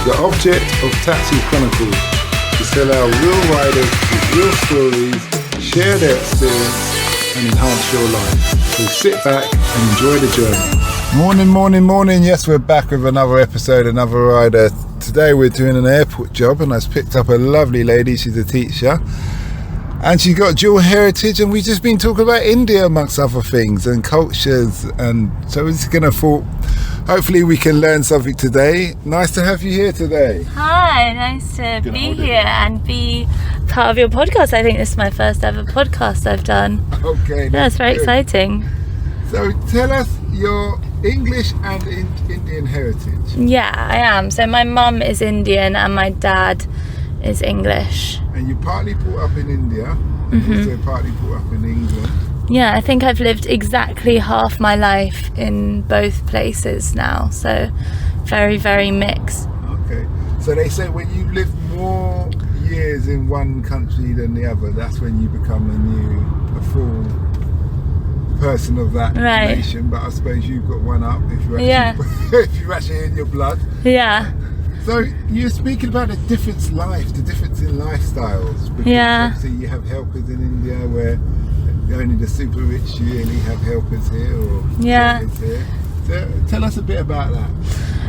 The object of Taxi Chronicles is to allow real riders with real stories, share their experience and enhance your life. So sit back and enjoy the journey. Morning. Yes, we're back with another episode, another rider. Today we're doing an airport job and I've picked up a lovely lady. She's a teacher and she's got dual heritage, and we've just been talking about India amongst other things and cultures, and so we're just gonna hopefully we can learn something today. Nice to have you here today. Hi, nice to be here and be part of your podcast. I think this is my first ever podcast I've done. Okay. Yeah, it's very exciting. So tell us your English and Indian heritage. Yeah, I am. So my mum is Indian and my dad is English. And you partly brought up in India, and also partly brought up in England. Yeah, I think I've lived exactly half my life in both places now, so very, very mixed. Okay, so they say when you live more years in one country than the other, that's when you become a full person of that nation. But I suppose you've got one up if you're actually in your blood. Yeah. So you're speaking about the difference in lifestyles. Because obviously you have helpers in India where only the super rich really have helpers here, or here. So tell us a bit about that.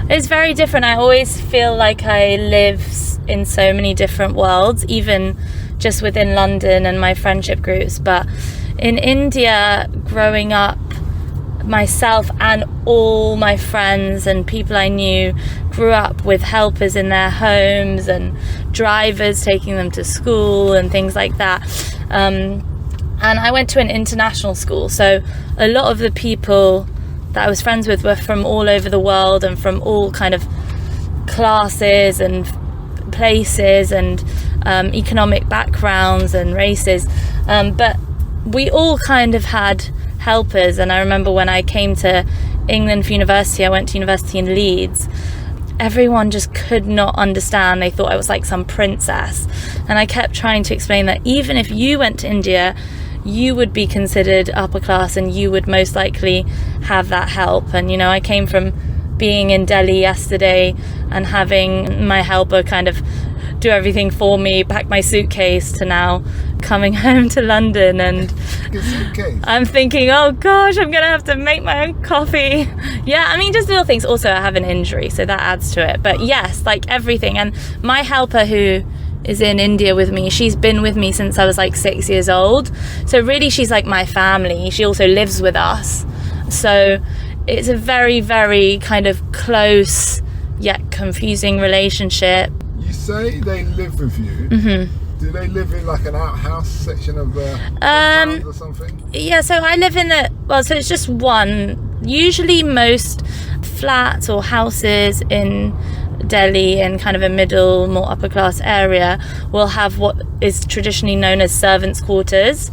It's very different. I always feel like I live in so many different worlds, even just within London and my friendship groups. But in India, growing up, myself and all my friends and people I knew grew up with helpers in their homes and drivers taking them to school and things like that. And I went to an international school, so a lot of the people that I was friends with were from all over the world and from all kind of classes and places and economic backgrounds and races. But we all kind of had helpers, and I remember when I came to England for university, I went to university in Leeds, everyone just could not understand. They thought I was like some princess, and I kept trying to explain that even if you went to India, you would be considered upper class and you would most likely have that help. And I came from being in Delhi yesterday and having my helper kind of do everything for me, pack my suitcase, to now coming home to London and I'm thinking, oh gosh, I'm gonna have to make my own coffee. Yeah, I mean, just little things. Also, I have an injury, so that adds to it. But yes, like everything. And my helper who is in India with me, she's been with me since I was like 6 years old. So really she's like my family. She also lives with us. So it's a very, very kind of close yet confusing relationship. You say they live with you. Mm-hmm. Do they live in like an outhouse section of the or something? Yeah, so I live in so it's just one. Usually most flats or houses in Delhi and kind of a middle, more upper class area will have what is traditionally known as servants' quarters.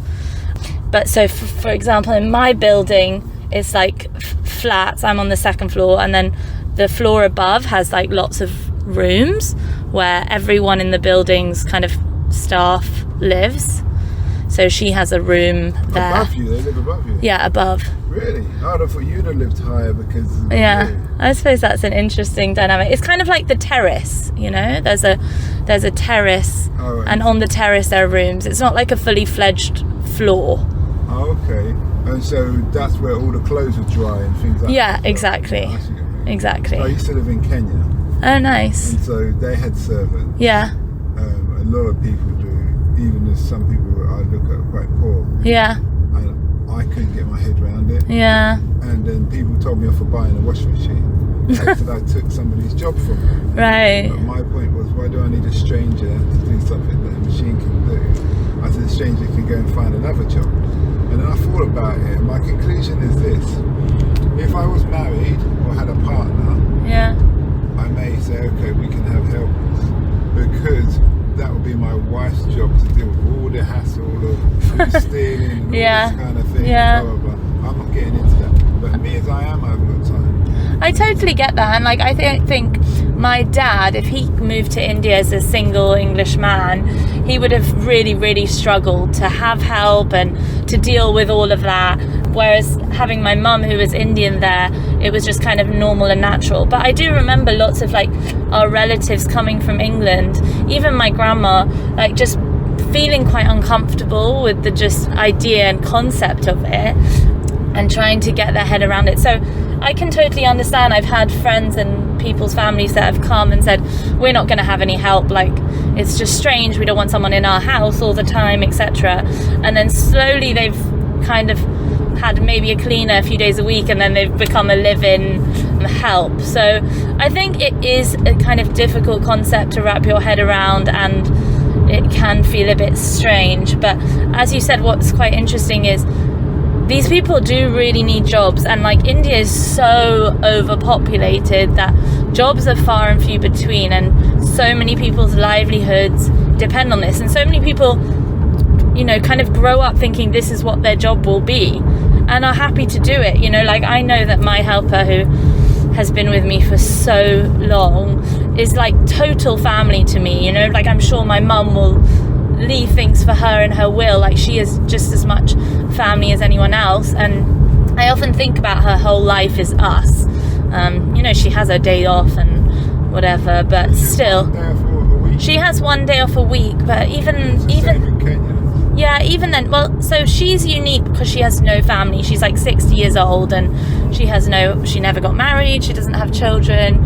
But so for example, in my building, it's like flats. I'm on the second floor, and then the floor above has like lots of rooms where everyone in the building's kind of staff lives. So she has a room there. Above you? They live above you? Yeah, above. Really? I would have thought you'd have lived higher because... Yeah, I suppose that's an interesting dynamic. It's kind of like the terrace, There's a terrace, and on the terrace there are rooms. It's not like a fully fledged floor. Oh, okay. And so that's where all the clothes would dry and things like that? Yeah, exactly. Exactly. I used to live in Kenya. Oh, nice. And so they had servants. Yeah. A lot of people do, even as some people I look at quite poor. Yeah. And I couldn't get my head around it. Yeah. And then people told me off for buying a washing machine. They said I took somebody's job from them. Right. But my point was, why do I need a stranger to do something that a machine can do? I said the stranger can go and find another job. And then I thought about it, and my conclusion is this: if I was married or had a partner, I may say, okay, we can have helpers, because that would be my wife's job to deal with all the hassle of food stealing and all this kind of thing. Blah, blah, blah. I'm not getting into that. But me as I am, I haven't got time. I totally get that. And like, I think my dad, if he moved to India as a single English man, he would have really, really struggled to have help and to deal with all of that. Whereas having my mum, who was Indian there, it was just kind of normal and natural. But I do remember lots of like our relatives coming from England, even my grandma, like just feeling quite uncomfortable with the just idea and concept of it and trying to get their head around it. So I can totally understand. I've had friends and people's families that have come and said, we're not going to have any help, like it's just strange, we don't want someone in our house all the time, etc. And then slowly they've kind of had maybe a cleaner a few days a week, and then they've become a live-in help. So I think it is a kind of difficult concept to wrap your head around, and it can feel a bit strange. But as you said, what's quite interesting is these people do really need jobs, and like India is so overpopulated that jobs are far and few between, and so many people's livelihoods depend on this, and so many people, you know, kind of grow up thinking this is what their job will be and are happy to do it. You know, like I know that my helper, who has been with me for so long, is like total family to me. You know, like I'm sure my mum will leave things for her in her will, like she is just as much family as anyone else. And I often think about her whole life is us. You know, she has her day off and whatever, but still she has one day off a week. But even yeah, even then, well, so she's unique because she has no family. She's like 60 years old, and she never got married, she doesn't have children,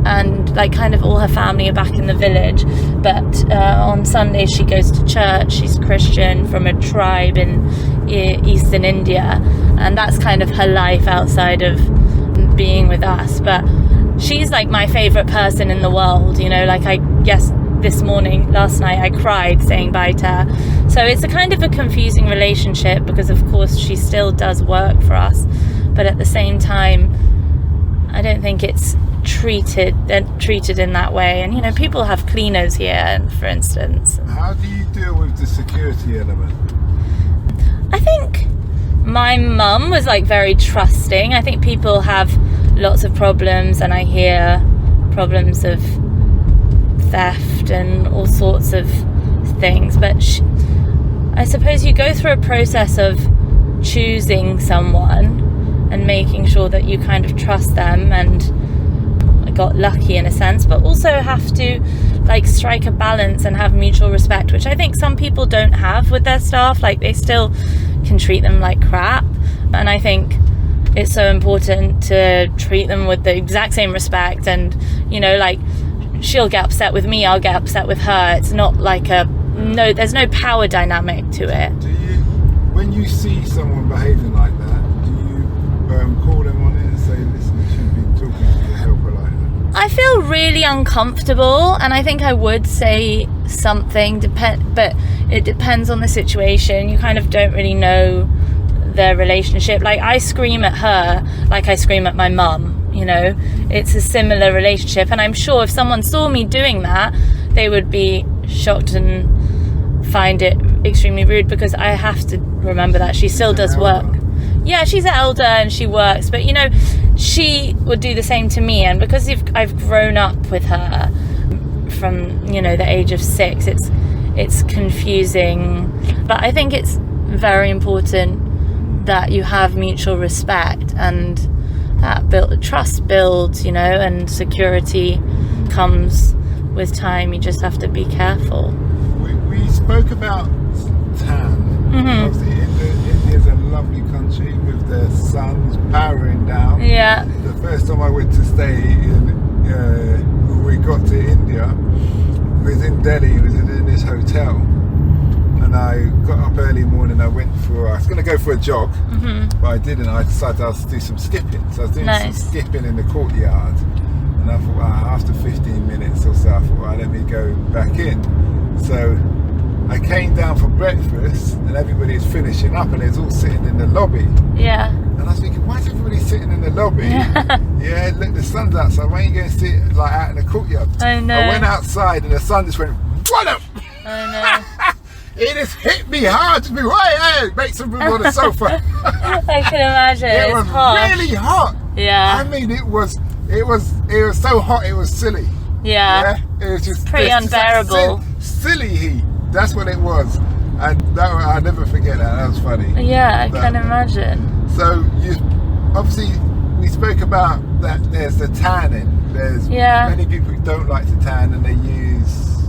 and like kind of all her family are back in the village. But on Sundays she goes to church. She's Christian from a tribe in eastern India, and that's kind of her life outside of being with us. But she's like my favorite person in the world, you know, like I guess last night I cried saying bye to her. So it's a kind of a confusing relationship, because of course she still does work for us, but at the same time I don't think it's treated in that way. And you know, people have cleaners here, for instance. How do you deal with the security element? I think my mum was like very trusting. I think people have lots of problems, and I hear problems of theft and all sorts of things, but I suppose you go through a process of choosing someone and making sure that you kind of trust them, and I got lucky in a sense, but also have to like strike a balance and have mutual respect, which I think some people don't have with their staff. Like they still can treat them like crap, and I think it's so important to treat them with the exact same respect. And you know, like she'll get upset with me, I'll get upset with her. It's not like there's no power dynamic to it. Do you, when you see someone behaving like that, do you call them on it and say, listen, you shouldn't be talking to your helper like that? I feel really uncomfortable, and I think I would say something, but it depends on the situation. You kind of don't really know their relationship. Like I scream at her like I scream at my mum. You know, it's a similar relationship, and I'm sure if someone saw me doing that, they would be shocked and find it extremely rude, because I have to remember that she still does work. Yeah, she's an elder and she works, but you know, she would do the same to me. And because I've grown up with her from, you know, the age of 6, it's confusing. But I think it's very important that you have mutual respect, and that trust builds, you know, and security comes with time. You just have to be careful. We spoke about tan. Mm-hmm. Obviously, India's a lovely country with the sun powering down. Yeah. The first time I went to stay when we got to India, we was in Delhi. We was in this hotel, and I got up early morning. I was going to go for a jog, but I didn't. I decided I was to do some skipping. So I was doing some skipping in the courtyard, and I thought, after 15 minutes or so, I thought, let me go back in. So I came down for breakfast, and everybody's finishing up, and it's all sitting in the lobby. Yeah. And I was thinking, why is everybody sitting in the lobby? Yeah, look, the sun's outside. Why ain't you going to sit like out in the courtyard? I know. I went outside, and the sun just went, what up? I know. It just hit me hard to be right. Make some room on the sofa. I can imagine. It was hot. really hot. Yeah. I mean, it was so hot. It was silly. Yeah. It was just pretty unbearable. Silly heat. That's what it was. And that, I'll never forget that. That was funny. Yeah, I can imagine. So you obviously, we spoke about that there's the tanning. There's many people who don't like to tan and they use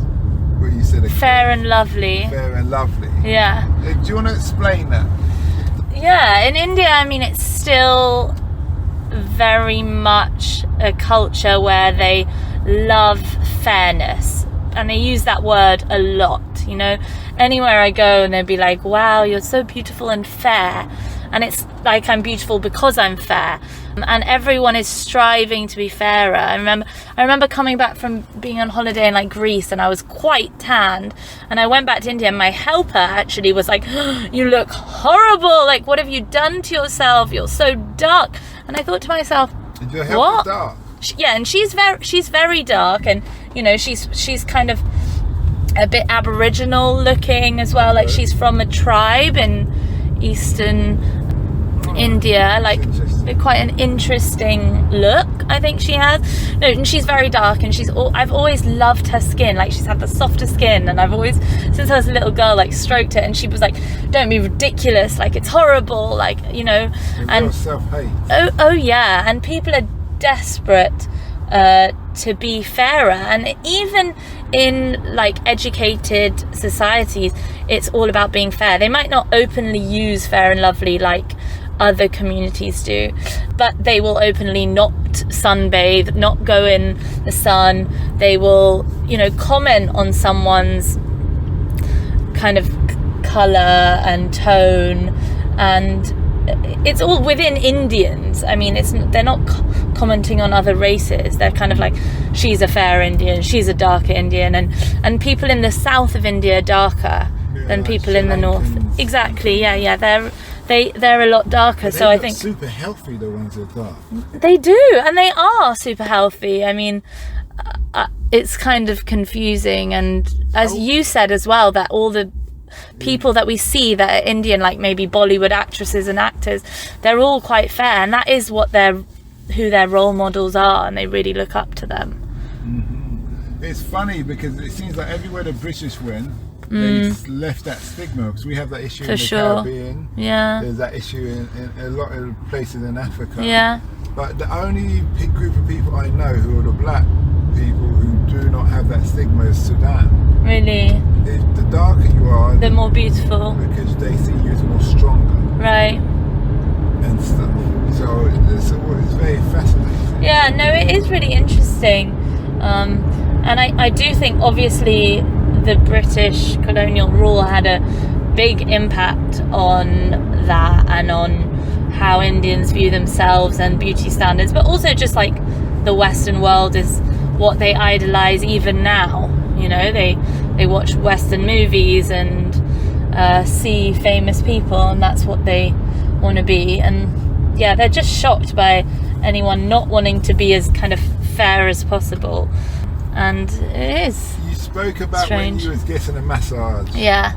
what you said, Fair and Lovely. Fair and Lovely. Yeah. Do you want to explain that? Yeah, in India, I mean, it's still very much a culture where they love fairness, and they use that word a lot. You know, anywhere I go and they'll be like, wow, you're so beautiful and fair. And it's like I'm beautiful because I'm fair, and everyone is striving to be fairer. I remember coming back from being on holiday in like Greece, and I was quite tanned, and I went back to India and my helper actually was like, oh, you look horrible, like what have you done to yourself, you're so dark. And I thought to myself, Is your helper dark? Yeah, and she's very dark, and you know, she's kind of a bit Aboriginal looking as well. Like she's from a tribe in Eastern India, like quite an interesting look I think she has. No, and she's very dark, and I've always loved her skin. Like she's had the softest skin, and I've always, since I was a little girl, like stroked it, and she was like, don't be ridiculous, like it's horrible, like, you know. And self-hate. Oh yeah, and people are desperate to be fairer, and even in like educated societies, it's all about being fair. They might not openly use Fair and Lovely like other communities do, but they will openly not sunbathe, not go in the sun. They will, you know, comment on someone's kind of color and tone, and it's all within Indians. I mean, they're not commenting on other races. They're kind of like, she's a fair Indian, she's a darker Indian, and people in the south of India are darker than people in the north. Exactly. Yeah. They're a lot darker. So I think super healthy, the ones that are dark. They do, and they are super healthy. I mean, it's kind of confusing, and as you said as well, that all the people that we see that are Indian, like maybe Bollywood actresses and actors, they're all quite fair, and that is who their role models are, and they really look up to them. Mm-hmm. It's funny because it seems like everywhere the British went, they left that stigma, because we have that issue in the Caribbean. Yeah. There's that issue in a lot of places in Africa. Yeah. But the only group of people I know who are the black people who do not have that stigma is Sudan. Really? The darker you are, the more beautiful. Because they see you as more stronger. Right. And stuff. So it's very fascinating. Yeah, no, it is really interesting. And I do think, obviously, the British colonial rule had a big impact on that and on how Indians view themselves and beauty standards, but also just like the Western world is what they idolize even now. You know, they watch Western movies and see famous people, and that's what they want to be. And yeah, they're just shocked by anyone not wanting to be as kind of fair as possible. And it is. You spoke about strange. When you was getting a massage. Yeah,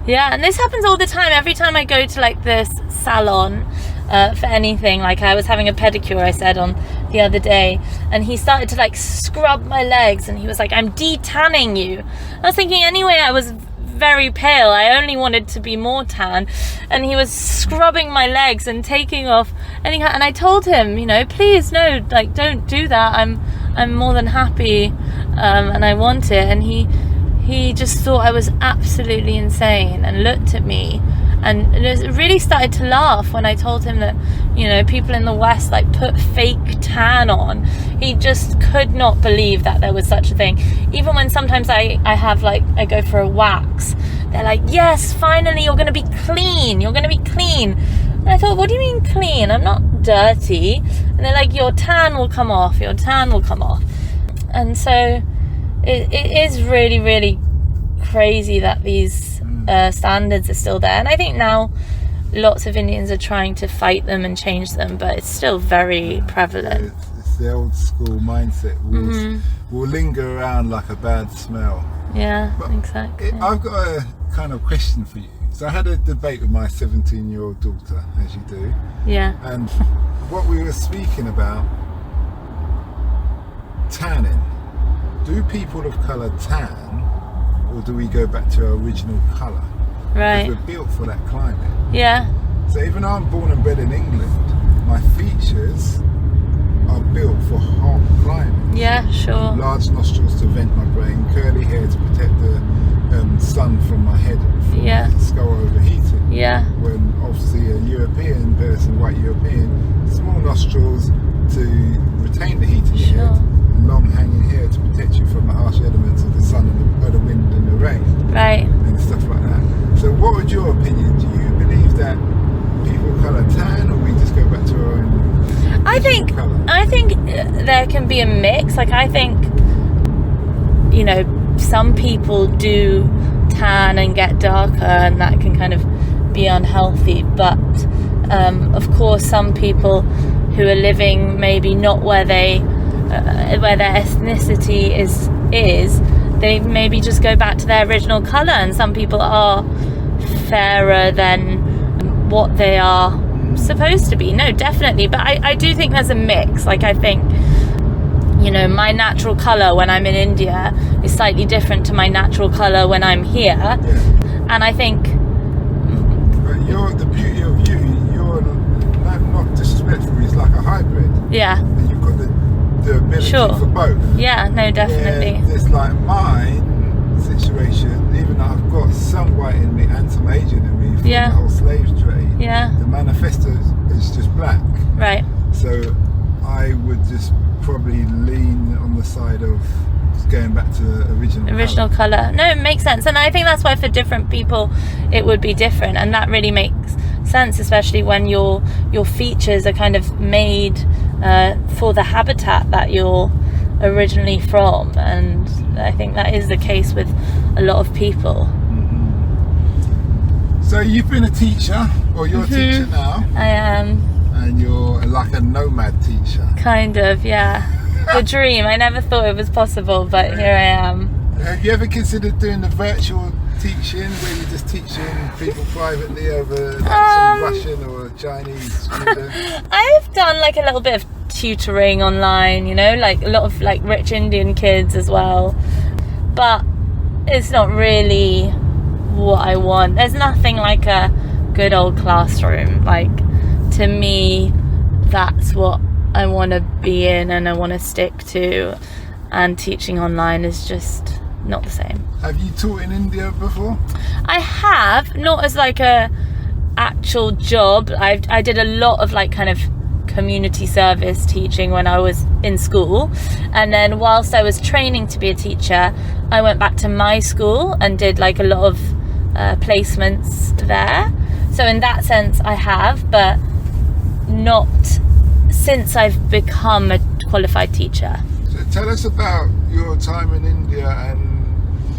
and this happens all the time. Every time I go to like this salon for anything, like I was having a pedicure, I said on the other day, and he started to like scrub my legs, and he was like, I'm de-tanning you. I was thinking, anyway, I was very pale, I only wanted to be more tan, and he was scrubbing my legs and taking off any, and I told him, you know, please, no, like don't do that, I'm more than happy, and I want it. And he just thought I was absolutely insane and looked at me and really started to laugh when I told him that, you know, people in the West like put fake tan on. He just could not believe that there was such a thing. Even when sometimes I have like, I go for a wax, they're like, yes, finally you're going to be clean, and I thought, what do you mean clean? I'm not dirty. And they're like, your tan will come off. And so it is really, really crazy that these standards are still there. And I think now lots of Indians are trying to fight them and change them, but it's still very prevalent. It's the old school mindset. Will linger around like a bad smell. Yeah, but exactly. I've got a kind of question for you. So I had a debate with my 17-year-old daughter, as you do. Yeah. And what we were speaking about, tanning. Do people of colour tan, or do we go back to our original colour? Right. We're built for that climate. Yeah. So even though I'm born and bred in England, my features are built for hot climate. Yeah, sure. Large nostrils to vent my brain, curly hair to protect the sun from my head, from Yeah. my skull overheating. Yeah. When obviously a European person, white European, small nostrils to retain the heat in your head, long hanging hair to protect you from the harsh elements of the sun and the wind and the rain. Right. And stuff like that. So what would your opinion? Do you believe that people colour tan, or we just go back to our own I think there can be a mix. Like, I think, you know, some people do tan and get darker, and that can kind of be unhealthy. But of course, some people who are living maybe not where their ethnicity is, they maybe just go back to their original colour. And some people are fairer than what they are supposed to be. No, definitely. But I do think there's a mix. Like, I think, you know, my natural colour when I'm in India is slightly different to my natural colour when I'm here. And I think... But the beauty of you're not disrespectful, it's like a hybrid. Yeah. And you've got the ability for both. Yeah, no, definitely. It's like mine situation, even though I've got some white in me and some Asian in me from the whole slave trade. Yeah. The manifesto is just black. Right. So I would just probably lean on the side of going back to the original colour. No, it makes sense. And I think that's why for different people it would be different, and that really makes sense, especially when your features are kind of made for the habitat that you're originally from. And I think that is the case with a lot of people. So you've been a teacher, or you're a teacher now. I am. And you're like a nomad teacher. Kind of, yeah. The dream. I never thought it was possible, but here I am. Have you ever considered doing the virtual teaching, where you're just teaching people privately over like some Russian or Chinese student? I've done like a little bit of tutoring online, you know, like a lot of like rich Indian kids as well. But it's not really what I want. There's nothing like a good old classroom. Like, to me, that's what I want to be in and I want to stick to. And teaching online is just not the same. Have you taught in India before? I have, not as like a actual job. I did a lot of like kind of community service teaching when I was in school, and then whilst I was training to be a teacher, I went back to my school and did like a lot of placements there. So in that sense I have, but not since I've become a qualified teacher. So tell us about your time in India and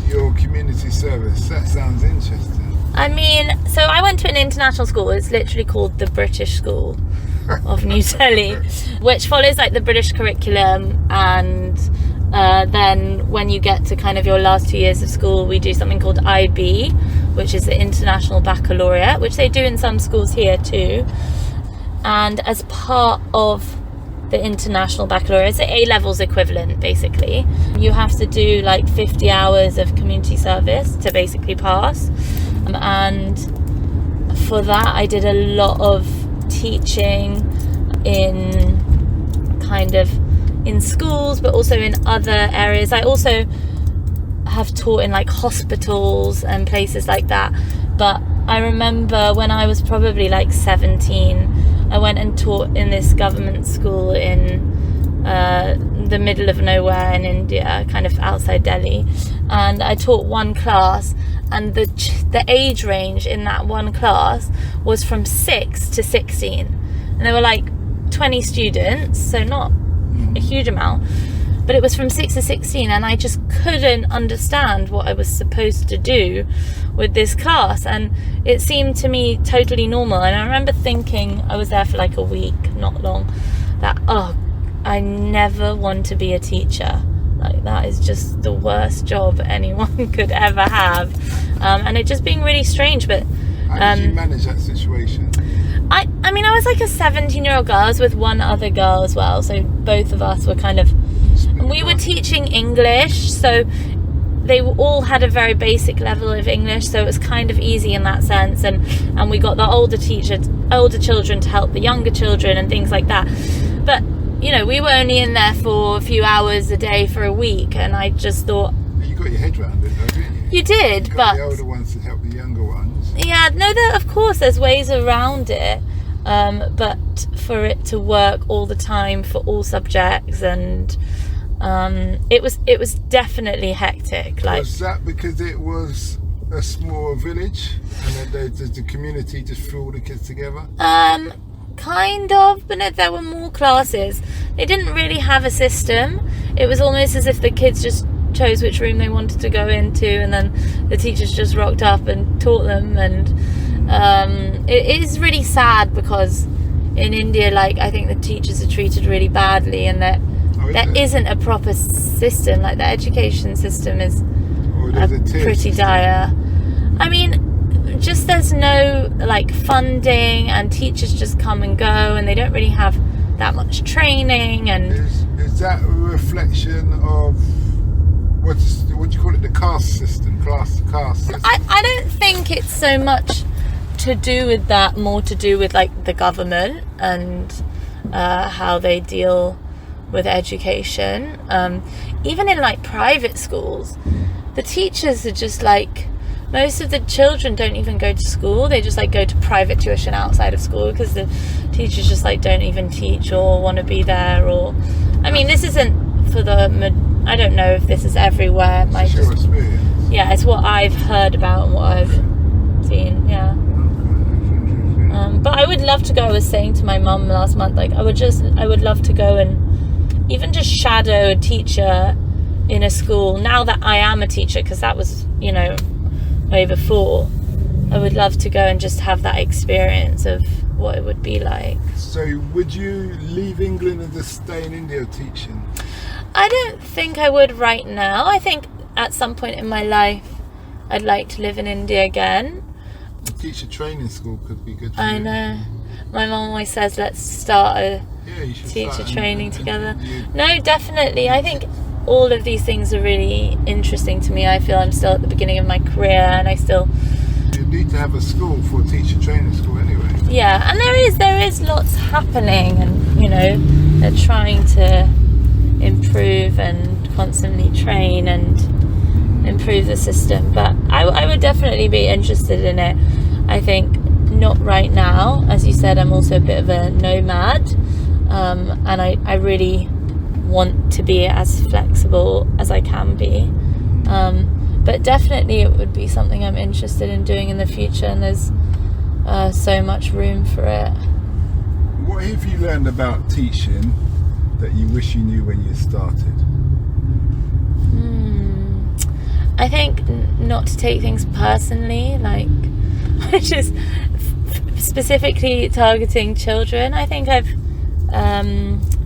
your community service. That sounds interesting. I mean, so I went to an international school. It's literally called the British School of New Delhi, which follows like the British curriculum. And then when you get to kind of your last 2 years of school, we do something called IB, which is the International Baccalaureate, which they do in some schools here too. And as part of the International Baccalaureate, it's the A-levels equivalent basically. You have to do like 50 hours of community service to basically pass. And for that I did a lot of teaching in schools, but also in other areas. I also have taught in like hospitals and places like that. But I remember when I was probably like 17, I went and taught in this government school in the middle of nowhere in India, kind of outside Delhi. And I taught one class, and the age range in that one class was from 6 to 16. And there were like 20 students, so not a huge amount. But it was from 6 to 16, and I just couldn't understand what I was supposed to do with this class. And it seemed to me totally normal. And I remember thinking, I was there for like a week, not long, that, oh, I never want to be a teacher. Like, that is just the worst job anyone could ever have. And it just being really strange. But how did you manage that situation? I mean, I was like a 17-year-old girl. I was with one other girl as well. So both of us were kind of... We were teaching English, so they all had a very basic level of English, so it was kind of easy in that sense, and we got the older children to help the younger children and things like that. But you know, we were only in there for a few hours a day for a week, and I just thought, you got your head around it though, didn't you? You did, you but got the older ones to help the younger ones. Yeah, no, of course there's ways around it, but for it to work all the time for all subjects, and it was definitely hectic. Like, was that because it was a small village and then the community just threw all the kids together? Kind of, but no, there were more classes. They didn't really have a system. It was almost as if the kids just chose which room they wanted to go into, and then the teachers just rocked up and taught them. And it is really sad because in India, like, I think the teachers are treated really badly, and that there isn't a proper system. Like, the education system is pretty dire. I mean, just there's no like funding, and teachers just come and go, and they don't really have that much training. And is that a reflection of what do you call it, the caste system? Caste system? I don't think it's so much to do with that, more to do with like the government and how they deal with education. Even in like private schools, the teachers are just like, most of the children don't even go to school. They just like go to private tuition outside of school because the teachers just like don't even teach or want to be there. Or, I mean, this isn't for I don't know if this is everywhere. It's your experience. Yeah, it's what I've heard about and what I've seen. Yeah. But I would love to go. I was saying to my mum last month, like, I would love to go and even just shadow a teacher in a school. Now that I am a teacher, because that was, you know, way before, I would love to go and just have that experience of what it would be like. So would you leave England and just stay in India teaching? I don't think I would right now. I think at some point in my life I'd like to live in India again. A teacher training school could be good for you. I know. My mum always says let's start a teacher training together. No, definitely. I think all of these things are really interesting to me. I feel I'm still at the beginning of my career, and you need to have a school for a teacher training school anyway. Yeah, and there is lots happening, and you know, they're trying to improve and constantly train and improve the system. But I would definitely be interested in it. I think not right now. As you said, I'm also a bit of a nomad, and I really want to be as flexible as I can be, but definitely it would be something I'm interested in doing in the future, and there's so much room for it. What have you learned about teaching that you wish you knew when you started? I think not to take things personally, like, which is specifically targeting children. I think I've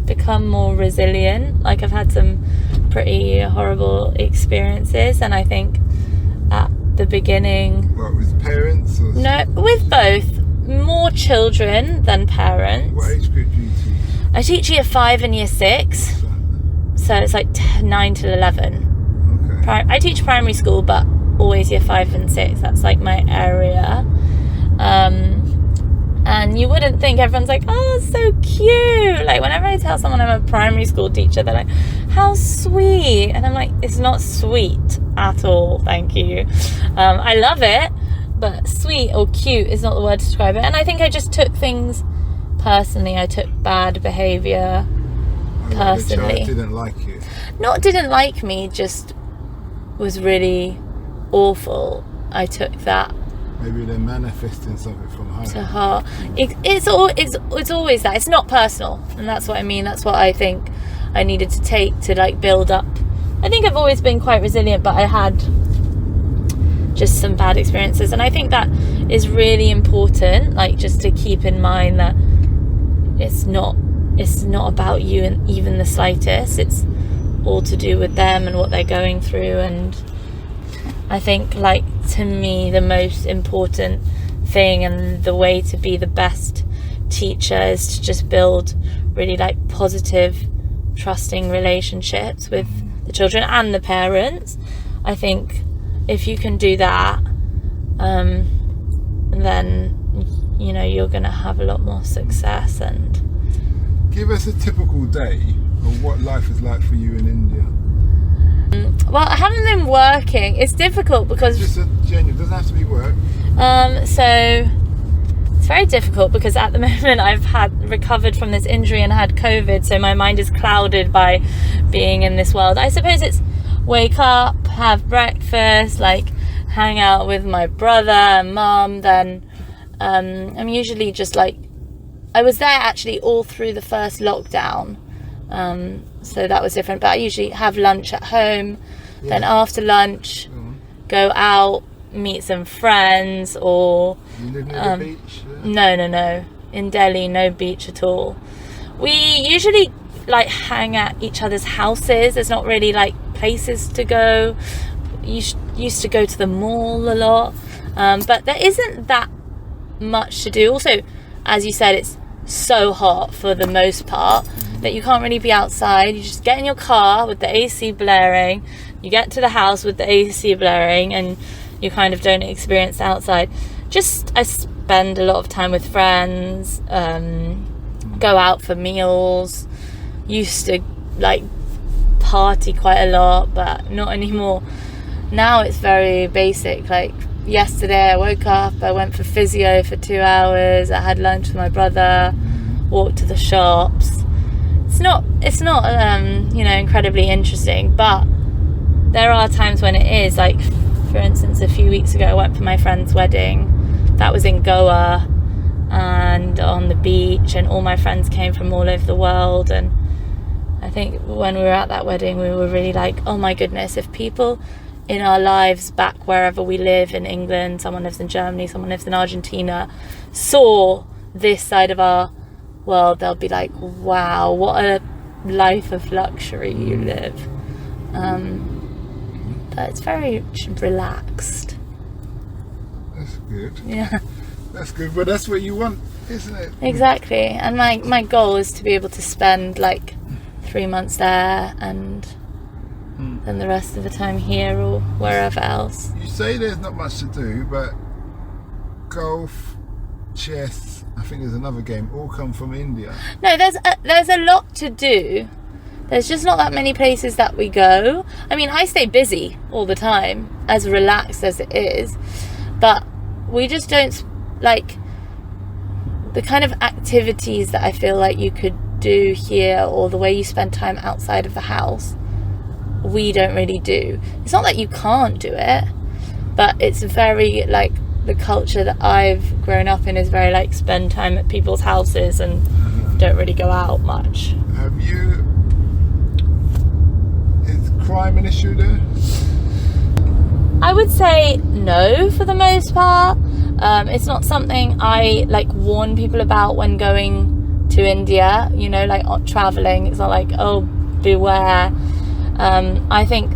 become more resilient. Like, I've had some pretty horrible experiences, and I think at the beginning... What, with parents? Or no, with both. More children than parents. What age group do you teach? I teach year 5 and year 6. So it's like 9 till 11. Okay. I teach primary school, but always year 5 and 6. That's like my area. And you wouldn't think, everyone's like, oh, so cute. Like, whenever I tell someone I'm a primary school teacher, they're like, how sweet. And I'm like, it's not sweet at all, thank you. I love it, but sweet or cute is not the word to describe it. And I think I just took things personally. I took bad behaviour personally. The child didn't like you? Not didn't like me, just was really awful. I took that. Maybe they're manifesting something from home. To heart. It's always that. It's not personal, and that's what I mean. That's what I think I needed to take to like build up. I think I've always been quite resilient, but I had just some bad experiences, and I think that is really important. Like, just to keep in mind that it's not about you in even the slightest. It's all to do with them and what they're going through. And I think, like, to me, the most important thing and the way to be the best teacher is to just build really like positive, trusting relationships with the children and the parents. I think if you can do that, then you're going to have a lot more success. And give us a typical day of what life is like for you in India. Well, I haven't been working. It's difficult because Just a genuine, doesn't have to be work. So it's very difficult because at the moment I've recovered from this injury and had COVID, so my mind is clouded by being in this world. I suppose it's wake up, have breakfast, like hang out with my brother and mum. Then I'm usually just like, I was there actually all through the first lockdown, so that was different, but I usually have lunch at home. Then after lunch go out, meet some friends, or You live near the beach? no, in Delhi no beach at all. We usually like hang at each other's houses. There's not really like places to go. Used to go to the mall a lot, but there isn't that much to do. Also, as you said, it's so hot for the most part that you can't really be outside. You just get in your car with the AC blaring, you get to the house with the AC blaring, and you kind of don't experience the outside. I spend a lot of time with friends, go out for meals. Used to like party quite a lot, but not anymore. Now it's very basic. Like yesterday I woke up, I went for physio for 2 hours, I had lunch with my brother, walked to the shops. It's not incredibly interesting, but there are times when it is. Like, for instance, a few weeks ago I went for my friend's wedding. That was in Goa and on the beach, and all my friends came from all over the world. And I think when we were at that wedding, we were really like, oh my goodness, if people in our lives back wherever we live in England, someone lives in Germany, someone lives in Argentina, saw this side of our world, they'll be like, wow, what a life of luxury you live. But it's very relaxed. That's good. Yeah. That's good, but that's what you want, isn't it? Exactly. And my goal is to be able to spend like 3 months there and then the rest of the time here or wherever else. You say there's not much to do, but golf, chess, I think there's another game, all come from India. No, there's a lot to do. There's just not that many places that we go. I mean, I stay busy all the time, as relaxed as it is, but we just don't like the kind of activities that I feel like you could do here, or the way you spend time outside of the house, we don't really do. It's not that you can't do it, but it's very like, the culture that I've grown up in is very like spend time at people's houses and don't really go out much. Is crime an issue there? I would say no for the most part. It's not something I like warn people about when going to India, like traveling. It's not like, oh, beware. I think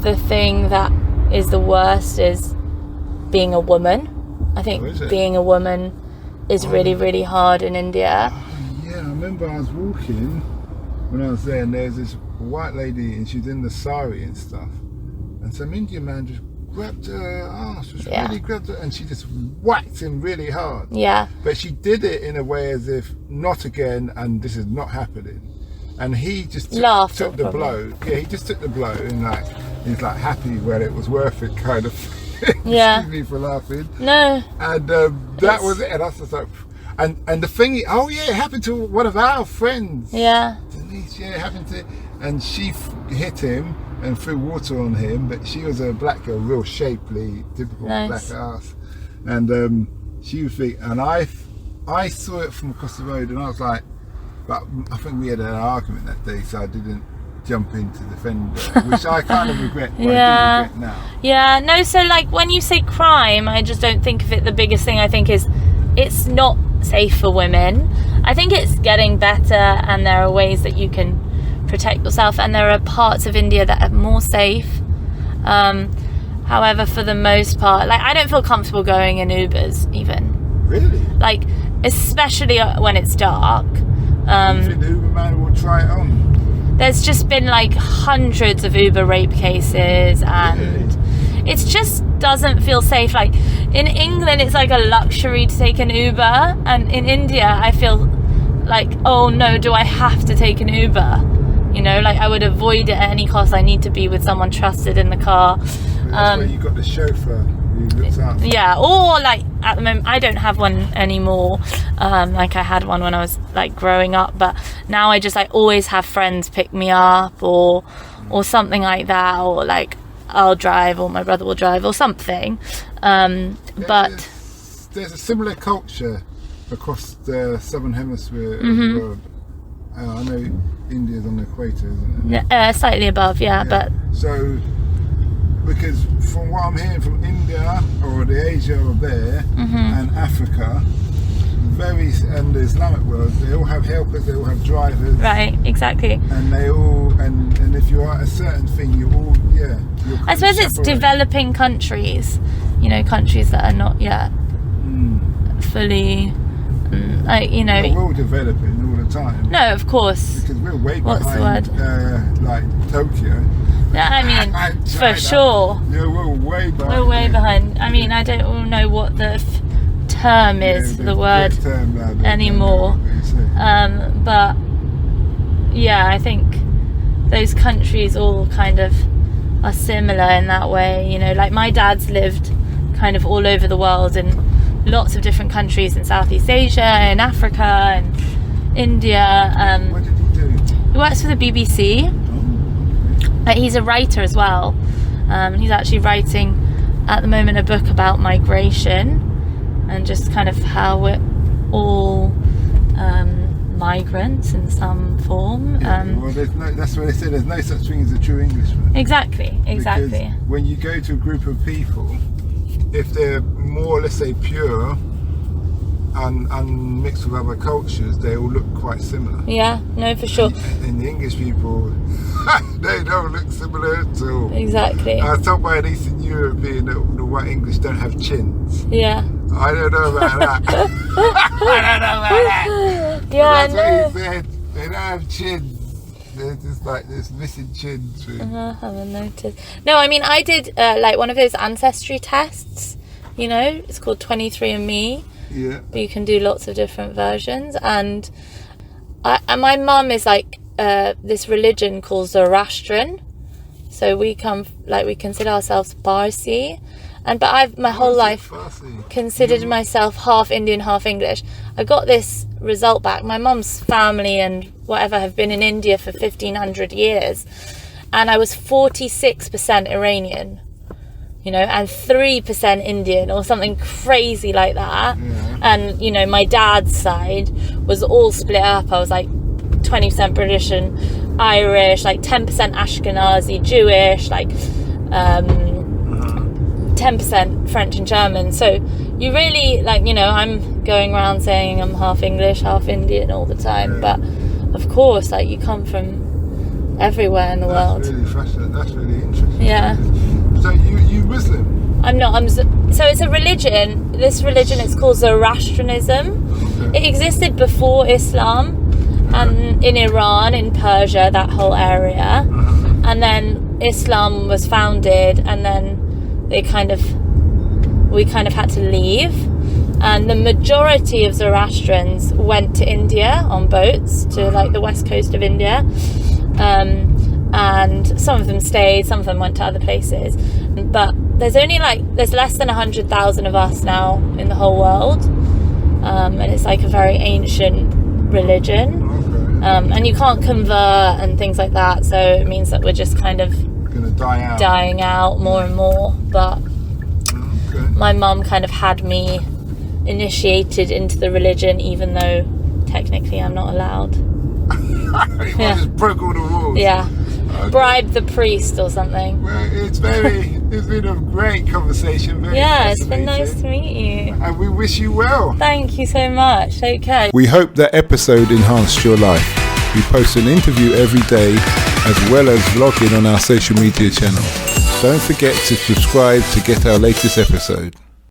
the thing that is the worst is being a woman. I think being a woman is really, really hard in India. Yeah, I remember I was walking when I was there, and there's this white lady, and she's in the sari and stuff, and some Indian man just grabbed her ass, really grabbed her, and she just whacked him really hard. Yeah. But she did it in a way as if, not again, and this is not happening. And he just took the blow. Yeah, he just took the blow, and like he's like happy where it was worth it, kind of. Yeah. Excuse me for laughing. No. And that was it. And I was just like, and the thing, it happened to one of our friends. Yeah. Denise, it happened to, and she hit him and threw water on him. But she was a black girl, real shapely, typical black ass. And she was big, and I saw it from across the road, and I was like, but I think we had an argument that day, so I didn't jump in to defend her, which I kind of regret, but I do regret now. Yeah, no, so like when you say crime, I just don't think of it. The biggest thing I think is it's not safe for women. I think it's getting better, and there are ways that you can protect yourself, and there are parts of India that are more safe. However, for the most part, like I don't feel comfortable going in Ubers even. Really? Like, especially when it's dark. You think the Uber man will try it on? there's just been like hundreds of Uber rape cases, and it just doesn't feel safe. Like in England, it's like a luxury to take an Uber, and in India, I feel like, oh no, do I have to take an Uber? You know, like I would avoid it at any cost. I need to be with someone trusted in the car. That's where you got the chauffeur who looks after. Yeah, or like at the moment I don't have one anymore. Like I had one when I was like growing up, but now I just like always have friends pick me up or something like that, or like I'll drive or my brother will drive or something. But there's a similar culture across the southern hemisphere Mm-hmm. of the world. I know India's on the equator, isn't it? slightly above, yeah. But so, because from what I'm hearing from India or the Asia over there and Africa, and the Islamic world, they all have helpers, they all have drivers. right, exactly. And they all, and if you're at a certain thing, you're all, you're I suppose it's developing countries, you know, countries that are not yet fully, like, you know. We're all developing all the time. No, of course. Because we're way What's the behind, word? Like Tokyo. Yeah, I mean, for sure. Yeah, we're way behind. We're way behind. I mean, I don't know what the term is, the word anymore. But yeah, I think those countries all kind of are similar in that way. You know, like my dad's lived kind of all over the world in lots of different countries in Southeast Asia, in Africa, and India. What did he do? He works for the BBC. He's a writer as well. He's actually writing at the moment a book about migration and just kind of how we're all migrants in some form. Well, that's what they say. There's no such thing as a true Englishman. Exactly. Because when you go to a group of people, if they're more, let's say, pure and mixed with other cultures, they all look quite similar. Yeah, no, for sure. And the English people, they don't look similar at all. Exactly. I was told by an Eastern European that the white English don't have chins. Yeah. I don't know about that. I don't know about that. Yeah, That's what he said. They don't have chins. They're just like this missing chins. I haven't noticed. No, I mean, I did like one of those ancestry tests. You know, it's called 23andMe. Yeah. But you can do lots of different versions. And my mum is like this religion called Zoroastrian. So we consider ourselves Parsi. But I've my whole life considered myself half Indian, half English. I got this result back. My mum's family and whatever have been in India for 1,500 years. And I was 46% Iranian, you know, and 3% Indian or something crazy like that. Yeah. And, you know, my dad's side was all split up. I was like 20% British and Irish, like 10% Ashkenazi, Jewish, like 10% French and German. So you really, like, you know, I'm going around saying I'm half English, half Indian all the time. But of course, like, you come from everywhere in the world. That's really fascinating. That's really interesting. Yeah. So you Muslim? I'm not. So it's a religion. This religion is called Zoroastrianism. Okay. It existed before Islam, and in Iran, in Persia, that whole area. And then Islam was founded, and then we kind of had to leave. And the majority of Zoroastrians went to India on boats to like the west coast of India. And some of them stayed, some of them went to other places. But there's less than 100,000 of us now in the whole world. And it's like a very ancient religion. Okay. And you can't convert and things like that. So it means that we're just kind of Gonna die out. dying out more and more. But my mum kind of had me initiated into the religion, even though technically I'm not allowed. You just broke all the rules. Yeah. Okay. Bribe the priest or something. Well, it's been a great conversation. Yeah, it's been nice to meet you. And we wish you well. Thank you so much. Take care. We hope that episode enhanced your life. We post an interview every day as well as vlogging on our social media channel. Don't forget to subscribe to get our latest episode.